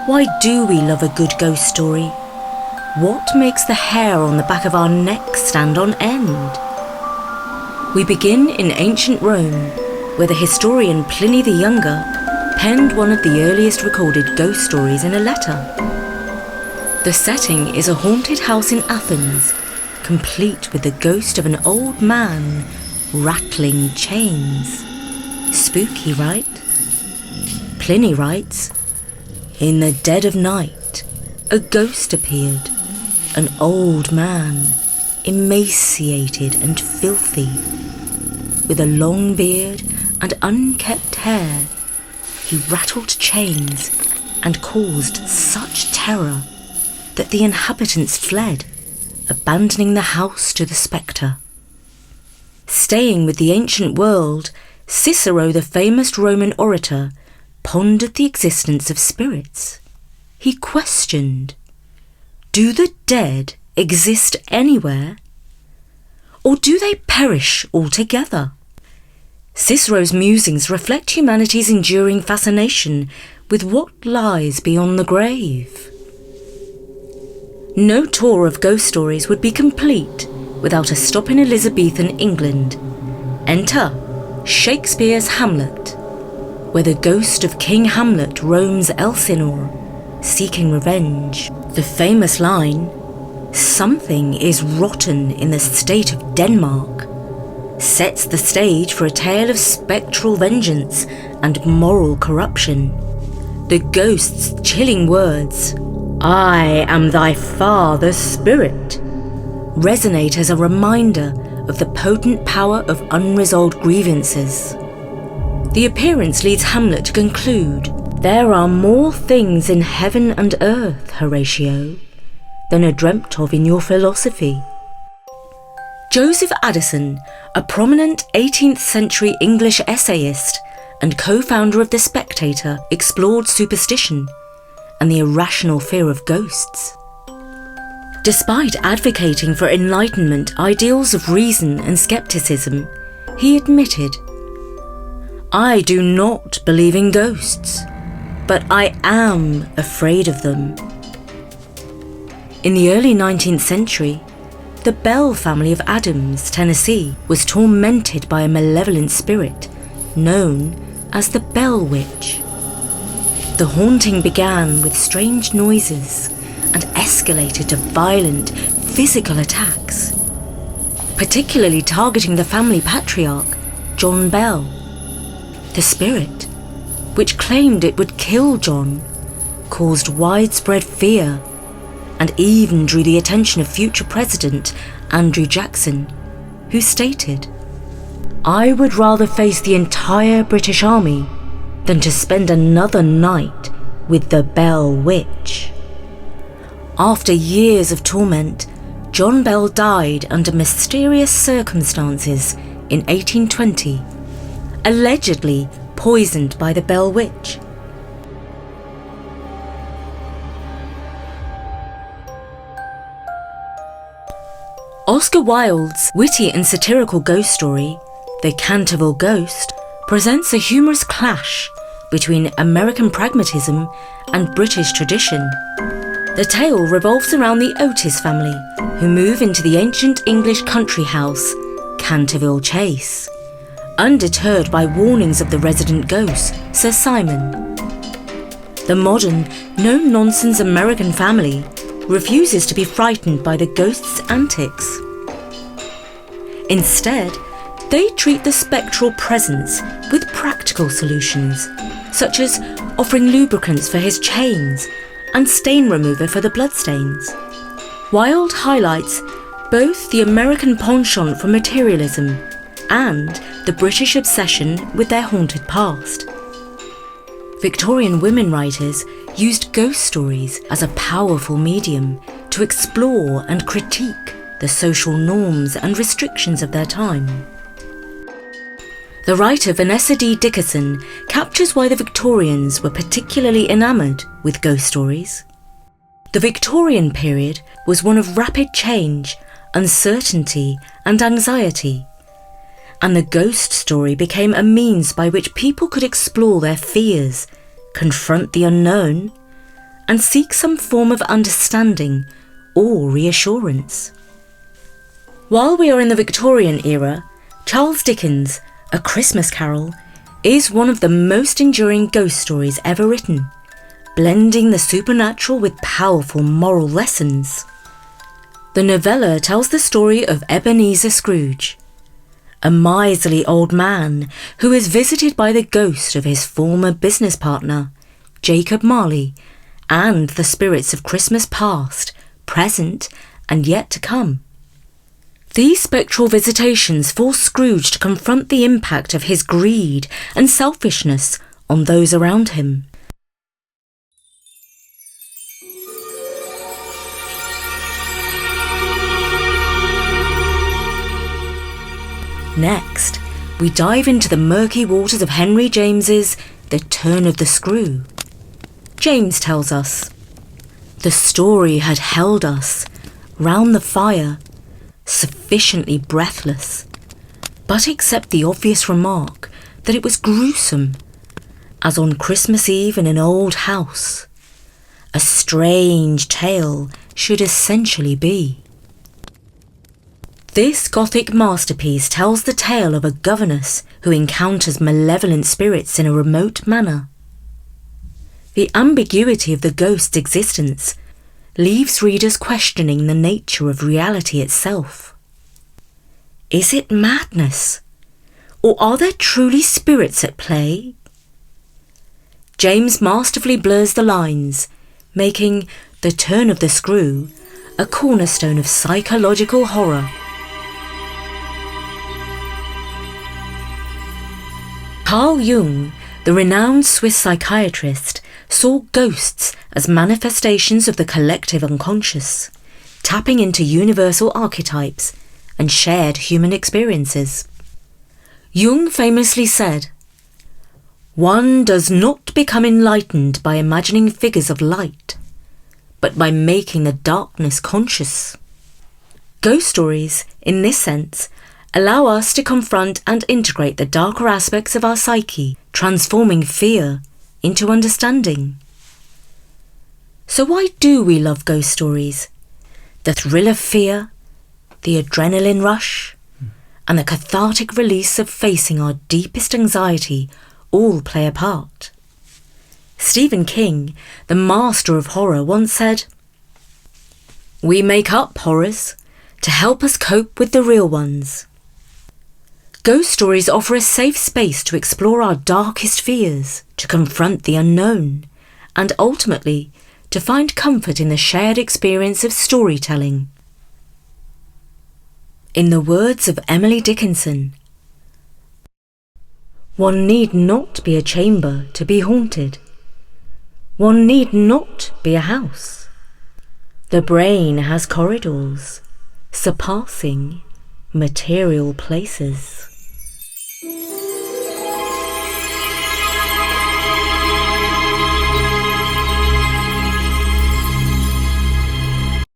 Why do we love a good ghost story? What makes the hair on the back of our neck stand on end? We begin in ancient Rome, where the historian Pliny the Younger penned one of the earliest recorded ghost stories in a letter. The setting is a haunted house in Athens, complete with the ghost of an old man rattling chains. Spooky, right? Pliny writes, "In the dead of night, a ghost appeared, an old man, emaciated and filthy, with a long beard and unkept hair. He rattled chains and caused such terror that the inhabitants fled, abandoning the house to the spectre." Staying with the ancient world, Cicero, the famous Roman orator, pondered the existence of spirits. He questioned, do the dead exist anywhere? Or do they perish altogether? Cicero's musings reflect humanity's enduring fascination with what lies beyond the grave. No tour of ghost stories would be complete without a stop in Elizabethan England. Enter Shakespeare's Hamlet, where the ghost of King Hamlet roams Elsinore, seeking revenge. The famous line, "Something is rotten in the state of Denmark," sets the stage for a tale of spectral vengeance and moral corruption. The ghost's chilling words, "I am thy father's spirit," resonate as a reminder of the potent power of unresolved grievances. The appearance leads Hamlet to conclude, "There are more things in heaven and earth, Horatio, than are dreamt of in your philosophy." Joseph Addison, a prominent 18th century English essayist and co-founder of The Spectator, explored superstition and the irrational fear of ghosts. Despite advocating for Enlightenment ideals of reason and skepticism, he admitted, "I do not believe in ghosts, but I am afraid of them." In the early 19th century, the Bell family of Adams, Tennessee, was tormented by a malevolent spirit known as the Bell Witch. The haunting began with strange noises and escalated to violent physical attacks, particularly targeting the family patriarch, John Bell. The spirit, which claimed it would kill John, caused widespread fear and even drew the attention of future President Andrew Jackson, who stated, "I would rather face the entire British Army than to spend another night with the Bell Witch." After years of torment, John Bell died under mysterious circumstances in 1820, allegedly poisoned by the Bell Witch. Oscar Wilde's witty and satirical ghost story, The Canterville Ghost, presents a humorous clash between American pragmatism and British tradition. The tale revolves around the Otis family, who move into the ancient English country house, Canterville Chase, undeterred by warnings of the resident ghost, Sir Simon. The modern, no-nonsense American family refuses to be frightened by the ghost's antics. Instead, they treat the spectral presence with practical solutions, such as offering lubricants for his chains and stain remover for the bloodstains. Wilde highlights both the American penchant for materialism and the British obsession with their haunted past. Victorian women writers used ghost stories as a powerful medium to explore and critique the social norms and restrictions of their time. The writer Vanessa D. Dickerson captures why the Victorians were particularly enamoured with ghost stories. The Victorian period was one of rapid change, uncertainty and anxiety, and the ghost story became a means by which people could explore their fears, confront the unknown, and seek some form of understanding or reassurance. While we are in the Victorian era, Charles Dickens' A Christmas Carol is one of the most enduring ghost stories ever written, blending the supernatural with powerful moral lessons. The novella tells the story of Ebenezer Scrooge, a miserly old man who is visited by the ghost of his former business partner, Jacob Marley, and the spirits of Christmas past, present, and yet to come. These spectral visitations force Scrooge to confront the impact of his greed and selfishness on those around him. Next, we dive into the murky waters of Henry James's The Turn of the Screw. James tells us, "The story had held us, round the fire, sufficiently breathless, but except the obvious remark that it was gruesome, as on Christmas Eve in an old house, a strange tale should essentially be." This Gothic masterpiece tells the tale of a governess who encounters malevolent spirits in a remote manor. The ambiguity of the ghost's existence leaves readers questioning the nature of reality itself. Is it madness? Or are there truly spirits at play? James masterfully blurs the lines, making The Turn of the Screw a cornerstone of psychological horror. Carl Jung, the renowned Swiss psychiatrist, saw ghosts as manifestations of the collective unconscious, tapping into universal archetypes and shared human experiences. Jung famously said, "One does not become enlightened by imagining figures of light, but by making the darkness conscious." Ghost stories, in this sense, allow us to confront and integrate the darker aspects of our psyche, transforming fear into understanding. So why do we love ghost stories? The thrill of fear, the adrenaline rush, and the cathartic release of facing our deepest anxiety all play a part. Stephen King, the master of horror, once said, "We make up horrors to help us cope with the real ones." Ghost stories offer a safe space to explore our darkest fears, to confront the unknown, and ultimately to find comfort in the shared experience of storytelling. In the words of Emily Dickinson, "One need not be a chamber to be haunted. One need not be a house. The brain has corridors surpassing material places."